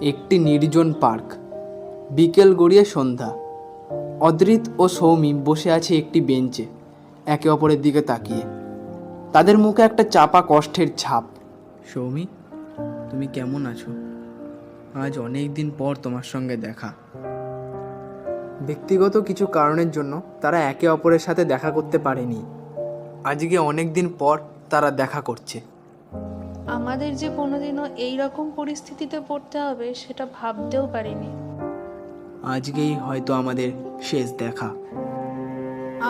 একটি নির্জন পার্ক। বিকেল গড়িয়ে সন্ধ্যা। অদ্রিত ও সৌমি বসে আছে একটি বেঞ্চে, একে অপরের দিকে তাকিয়ে। তাদের মুখে একটা চাপা কষ্টের ছাপ। সৌমি, তুমি কেমন আছো? আজ অনেক দিন পর তোমার সঙ্গে দেখা। ব্যক্তিগত কিছু কারণের জন্য তারা একে অপরের সাথে দেখা করতে পারেনি। আজকে অনেক দিন পর তারা দেখা করছে। আমাদের যে কোনোদিনও এই রকম পরিস্থিতিতে পড়তে হবে সেটা ভাবতেও পারিনি। আজকেই হয়তো আমাদের শেষ দেখা।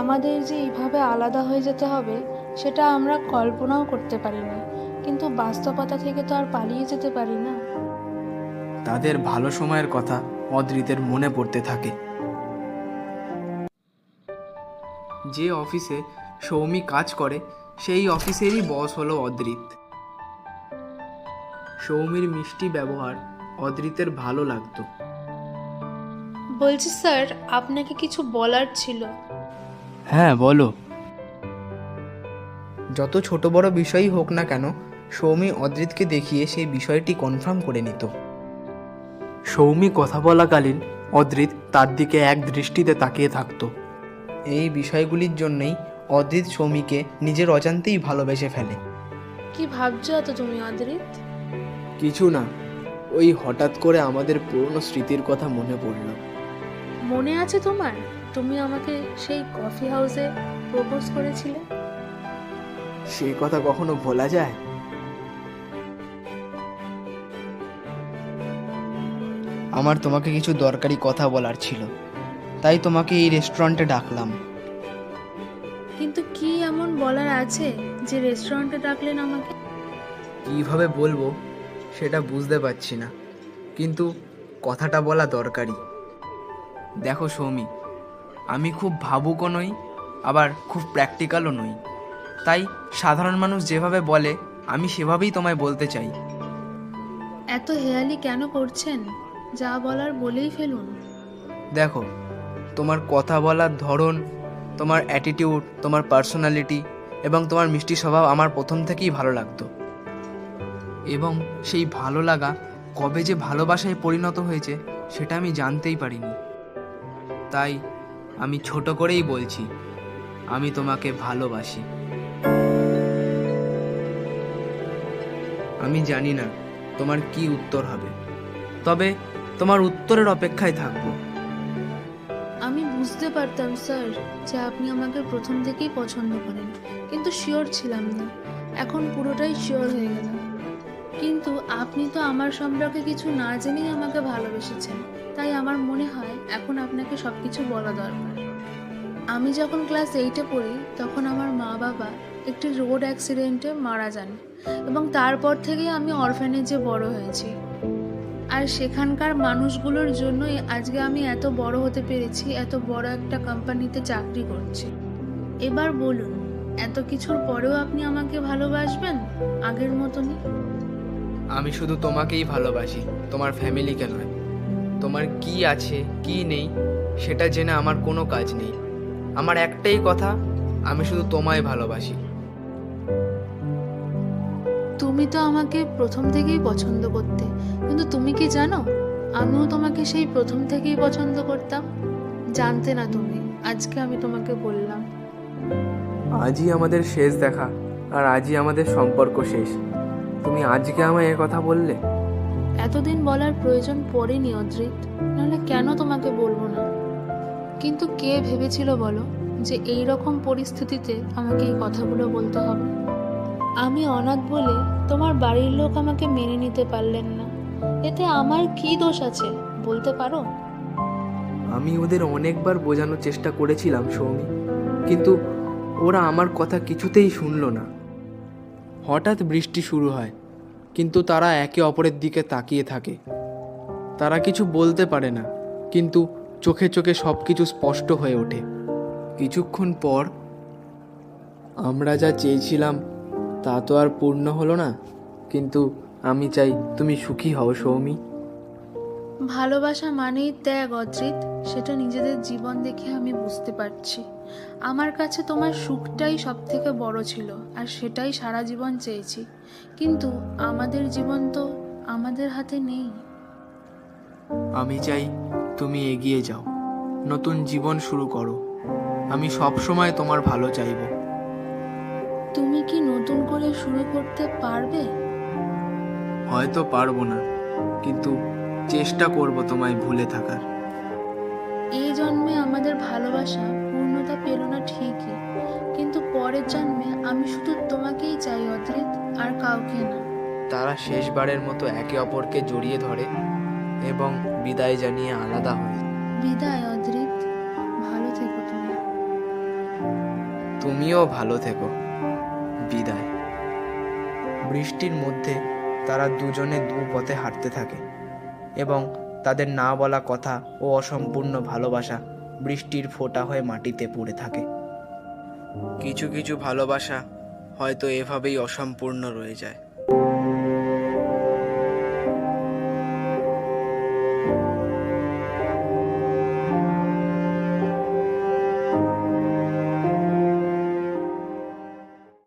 আমাদের যে এইভাবে আলাদা হয়ে যেতে হবে সেটা আমরা কল্পনাও করতে পারিনি, কিন্তু বাস্তবতা থেকে তো আর পালিয়ে যেতে পারি না। তাদের ভালো সময়ের কথা অদ্রিতের মনে পড়তে থাকে। যে অফিসে সৌমি কাজ করে সেই অফিসেরই বস হলো অদ্রিত। সৌমির মিষ্টি ব্যবহার অদ্রিতের ভালো লাগতো। বলছি স্যার, আপনাকে কিছু বলার ছিল। হ্যাঁ, বলো। যত ছোট বড় বিষয়ই হোক না কেন, সৌমি অদ্রিতকে দেখিয়ে সেই বিষয়টি কনফার্ম করে নিত। সৌমি কথা বলাকালীন অদ্রিত তার দিকে এক দৃষ্টিতে তাকিয়ে থাকত। এই বিষয়গুলির জন্যই অদ্রিত সৌমিকে নিজের অজান্তেই ভালোবেসে ফেলে। কি ভাবছো এত তুমি অদ্রিত? কিছু না, ওই হঠাৎ করে আমাদের পুরনো স্মৃতির কথা মনে পড়ল। মনে আছে তোমার, তুমি আমাকে সেই কফি হাউসে প্রপোজ করেছিলে? সেই কথা কখনো ভোলা যায়? আমার তোমাকে কিছু দরকারি কথা বলার ছিল, তাই তোমাকে এই রেস্টুরেন্টে ডাকলাম। কিন্তু কি এমন বলার আছে যে রেস্টুরেন্টে ডাকলেন আমাকে? কিভাবে বলবো সেটা বুঝতে পারছি না, কিন্তু কথাটা বলা দরকারি। দেখো সৌমি, আমি খুব ভাবুকও নই, আবার খুব প্র্যাকটিক্যালও নই। তাই সাধারণ মানুষ যেভাবে বলে আমি সেভাবেই তোমায় বলতে চাই। এত হেয়ালি কেন করছেন? যা বলার বলেই ফেলুন। দেখো, তোমার কথা বলার ধরন, তোমার অ্যাটিটিউড, তোমার পার্সোনালিটি এবং তোমার মিষ্টি স্বভাব আমার প্রথম থেকেই ভালো লাগতো। এবং সেই ভালো লাগা কবে যে ভালোবাসায় পরিণত হয়েছে সেটা আমি জানতেই পারিনি। তাই আমি ছোট করেই বলছি, আমি তোমাকে ভালোবাসি। আমি জানি না তোমার কি উত্তর হবে, তবে তোমার উত্তরের অপেক্ষায় থাকবো। আমি বুঝতে পারতাম স্যার যে আপনি আমাকে প্রথম থেকেই পছন্দ করেন, কিন্তু শিওর ছিলাম না। এখন পুরোটাই শিওর হয়ে গেলাম। কিন্তু আপনি তো আমার সম্পর্কে কিছু না জেনেই আমাকে ভালোবেসেছেন, তাই আমার মনে হয় এখন আপনাকে সব কিছু বলা দরকার। আমি যখন ক্লাস 8-এ পড়ি তখন আমার মা বাবা একটি রোড অ্যাক্সিডেন্টে মারা যান, এবং তারপর থেকেই আমি অরফ্যানেজে বড় হয়েছি। আর সেখানকার মানুষগুলোর জন্যই আজকে আমি এত বড় হতে পেরেছি, এত বড় একটা কোম্পানিতে চাকরি করছি। এবার বলুন, এত কিছুর পরেও আপনি আমাকে ভালোবাসবেন আগের মতনই? আমি শুধু তোমাকেই ভালোবাসি, তোমার ফ্যামিলিকে নয়। তোমার কি আছে কি নেই সেটা জেনে আমার কোনো কাজ নেই। আমার একটাই কথা, আমি শুধু তোমায় ভালোবাসি। তুমি তো আমাকে প্রথম থেকেই পছন্দ করতে, কিন্তু তুমি কি জানো, আমিও তোমাকে সেই প্রথম থেকেই পছন্দ করতাম। জানতে না তুমি, আজকে আমি তোমাকে বললাম। আজই আমাদের শেষ দেখা, আর আজই আমাদের সম্পর্ক শেষ। তুমি আজকে আমায় এ কথা বললে। এতদিন বলার প্রয়োজন পড়েনি অদ্রিত, নাহলে কেন তোমাকে বলবো না? কিন্তু কে ভেবেছিল বলো যে এই রকম পরিস্থিতিতে আমাকে এই কথাগুলো বলতে হবে? আমি অনাথ বলে তোমার বাড়ির লোক আমাকে মেনে নিতে পারলেন না, এতে আমার কি দোষ আছে বলতে পারো? আমি ওদের অনেকবার বোঝানোর চেষ্টা করেছিলাম সৌমি, কিন্তু ওরা আমার কথা কিছুতেই শুনলো না। হঠাৎ বৃষ্টি শুরু হয়, কিন্তু তারা একে অপরের দিকে তাকিয়ে থাকে। তারা কিছু বলতে পারে না, কিন্তু চোখে চোখে সব কিছু স্পষ্ট হয়ে ওঠে। কিছুক্ষণ পর, আমরা যা চেয়েছিলাম তা তো আর পূর্ণ হলো না, কিন্তু আমি চাই তুমি সুখী হও সৌমি। ভালোবাসা মানেই ত্যাগ অদ্রিত, সেটা নিজেদের জীবন দেখে আমি বুঝতে পারছি। আমার কাছে তোমার সুখটাই সব থেকে বড় ছিল, আর সেটাই সারা জীবন চেয়েছি। কিন্তু আমাদের জীবন তো আমাদের হাতে নেই। আমি চাই তুমি এগিয়ে যাও, নতুন জীবন শুরু করো। আমি সব সময় তোমার ভালো চাইব। তুমি কি নতুন করে শুরু করতে পারবে? হয়তো পারবো না, কিন্তু চেষ্টা করব তোমায় ভুলে থাকার। এই জন্মে আমাদের ভালোবাসা পূর্ণতা পেল না ঠিকই, কিন্তু পরের জন্মে আমি শুধু তোমাকেই চাই অদ্রিত, আর কাউকে না। তারা শেষবারের মতো একে অপরকে জড়িয়ে ধরে এবং বিদায় জানিয়ে আলাদা হয়। বিদায় অদ্রিত, ভালো থেকো তুমি। তুমিও ভালো থেকো। বিদায়। বৃষ্টির মধ্যে তারা দুজনে দু পথে হাঁটতে থাকে এবং তাদের না বলা কথা ও অসম্পূর্ণ ভালোবাসা বৃষ্টির ফোঁটা হয়ে মাটিতে পড়ে থাকে। কিছু কিছু ভালোবাসা হয়তো এভাবেই অসম্পূর্ণ রয়ে যায়।